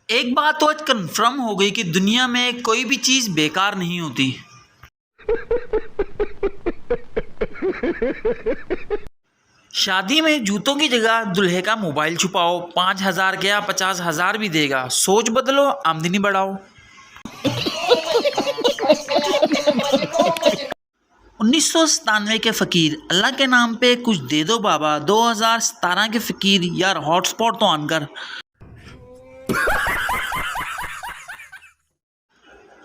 एक बात तो आज कंफर्म हो गई कि दुनिया में कोई भी चीज़ बेकार नहीं होती। शादी में जूतों की जगह दूल्हे का मोबाइल छुपाओ, 5,000 क्या 50,000 भी देगा। सोच बदलो, आमदनी बढ़ाओ। 1997 के फ़कीर, अल्लाह के नाम पे कुछ दे दो बाबा। 2017 के फ़कीर, यार हॉटस्पॉट तो ऑन कर।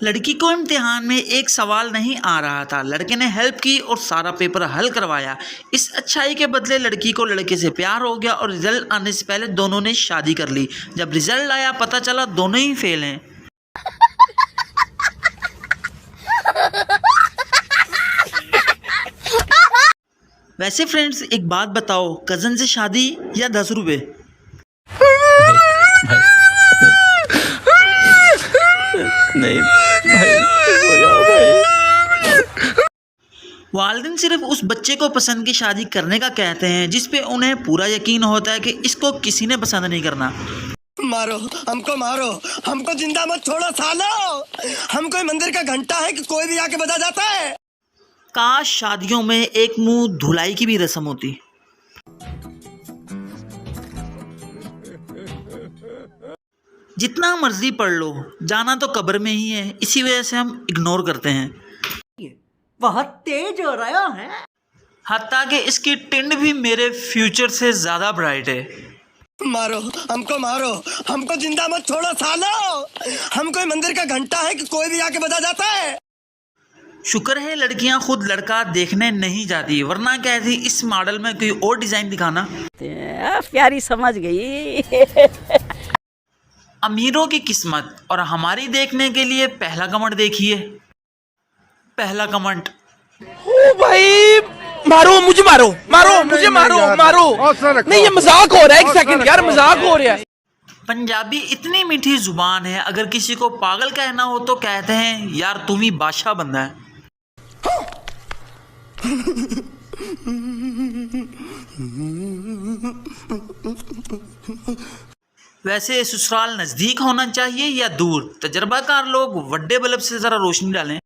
लड़की को इम्तिहान में एक सवाल नहीं आ रहा था, लड़के ने हेल्प की और सारा पेपर हल करवाया। इस अच्छाई के बदले लड़की को लड़के से प्यार हो गया और रिजल्ट आने से पहले दोनों ने शादी कर ली। जब रिजल्ट आया पता चला दोनों ही फेल हैं। वैसे फ्रेंड्स, एक बात बताओ, कज़न से शादी या 10 रुपये? नहीं भाई, हो जाओ भाई। वालिदैन सिर्फ उस बच्चे को पसंद की शादी करने का कहते हैं जिस पे उन्हें पूरा यकीन होता है कि इसको किसी ने पसंद नहीं करना। मारो मारो, हमको जिंदा मत छोड़ो सालो। हम कोई मंदिर का घंटा है कि कोई भी आके बजा जाता है। काश शादियों में एक मुंह धुलाई की भी रस्म होती। जितना मर्जी पढ़ लो, जाना तो कब्र में ही है, इसी वजह से हम इग्नोर करते हैं। बहुत तेज हो रहा है। हत्ता कि इसकी टिंड भी मेरे फ्यूचर से ज़्यादा ब्राइट है। मारो, हमको जिंदा मत छोड़ो सालो। हम कोई मंदिर का घंटा है कि कोई भी आके बजा जाता है। शुक्र है लड़कियां खुद लड़का देखने नहीं जाती, वरना कहती इस मॉडल में कोई और डिज़ाइन दिखाना। प्यारी समझ गई। अमीरों की किस्मत और हमारी देखने के लिए पहला कमेंट देखिए। पहला कमेंट, ओ भाई, मारो मुझे, मुझे मारो। नहीं, ये मजाक हो रहा है। एक सेकंड यार, मजाक हो रहा है। पंजाबी इतनी मीठी जुबान है, अगर किसी को पागल कहना हो तो कहते हैं यार तुम ही बादशाह बंदा है। वैसे ससुराल नज़दीक होना चाहिए या दूर? तजर्बाकार लोग वड्डे बल्ब से ज़रा रोशनी डालें।